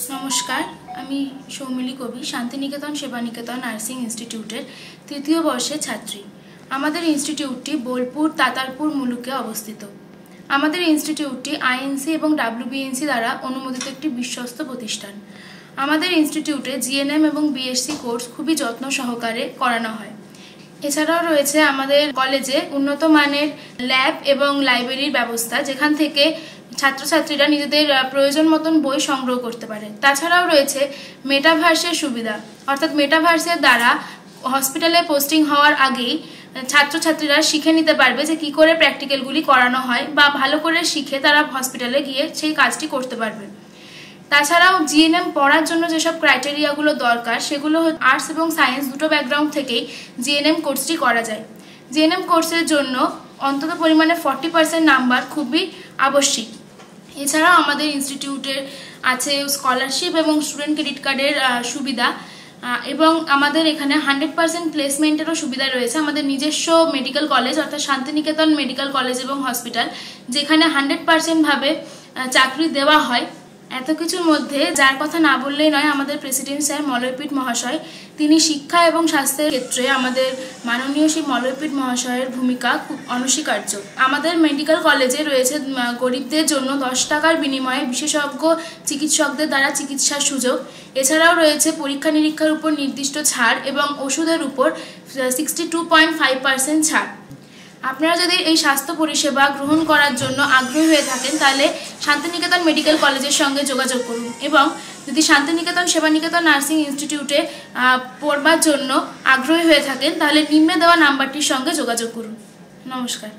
নমস্কার, আমি সৌমিলি কবি, শান্তিনিকেতন সেবানিকেতন নার্সিং ইনস্টিটিউটের তৃতীয় বর্ষের ছাত্রী। আমাদের ইনস্টিটিউটটি বোলপুর তাতারপুর মুলুকে অবস্থিত। আমাদের ইনস্টিটিউটটি আইএনসি এবং ডাব্লিউবিএনসি দ্বারা অনুমোদিত একটি বিশ্বস্ত প্রতিষ্ঠান। আমাদের ইনস্টিটিউটে জিএনএম এবং বিএসসি কোর্স খুবই যত্ন সহকারে করানো হয়। এছাড়াও রয়েছে আমাদের কলেজে উন্নত মানের ল্যাব এবং লাইব্রেরির ব্যবস্থা, যেখান থেকে ছাত্রছাত্রীরা নিজেদের প্রয়োজন মতন বই সংগ্রহ করতে পারে। তাছাড়াও রয়েছে মেটাভার্সের সুবিধা, অর্থাৎ মেটাভার্সের দ্বারা হসপিটালে পোস্টিং হওয়ার আগেই ছাত্রছাত্রীরা শিখে নিতে পারবে যে কী করে প্র্যাকটিক্যালগুলি করানো হয়, বা ভালো করে শিখে তারা হসপিটালে গিয়ে সেই কাজটি করতে পারবে। তাছাড়াও জিএনএম পড়ার জন্য যেসব ক্রাইটেরিয়াগুলো দরকার, সেগুলো আর্টস এবং সায়েন্স দুটো ব্যাকগ্রাউন্ড থেকেই জিএনএম কোর্সটি করা যায়। জিএনএম কোর্সের জন্য অন্তত পরিমাণে 40% নাম্বার খুবই আবশ্যিক। এছাড়াও আমাদের ইনস্টিটিউটের আছে স্কলারশিপ এবং স্টুডেন্ট ক্রেডিট কার্ডের সুবিধা, এবং আমাদের এখানে 100% প্লেসমেন্টেরও সুবিধা রয়েছে। আমাদের নিজস্ব মেডিকেল কলেজ অর্থাৎ শান্তিনিকেতন মেডিকেল কলেজ এবং হসপিটাল, যেখানে 100% ভাবে চাকরি দেওয়া হয়। এত কিছুর মধ্যে যার কথা না বললেই নয়, আমাদের প্রেসিডেন্ট স্যার মলয়পীঠ মহাশয়, তিনি শিক্ষা এবং স্বাস্থ্যের ক্ষেত্রে আমাদের মাননীয় শ্রী মলয়পীঠ মহাশয়ের ভূমিকা খুব অনস্বীকার্য। আমাদের মেডিকেল কলেজে রয়েছে গরিবদের জন্য 10 টাকার বিনিময়ে বিশেষজ্ঞ চিকিৎসকদের দ্বারা চিকিৎসার সুযোগ। এছাড়াও রয়েছে পরীক্ষা নিরীক্ষার উপর নির্দিষ্ট ছাড় এবং ওষুধের উপর 62.5% ছাড়। আপনারা যদি এই স্বাস্থ্য পরিষেবা গ্রহণ করার জন্য আগ্রহী হয়ে থাকেন, তাহলে শান্তিনিকেতন মেডিকেল কলেজের সঙ্গে যোগাযোগ করুন, এবং যদি শান্তিনিকেতন সেবানিকেতন নার্সিং ইনস্টিটিউটে পড়বার জন্য আগ্রহী হয়ে থাকেন, তাহলে নিম্নে দেওয়া নাম্বারটির সঙ্গে যোগাযোগ করুন। নমস্কার।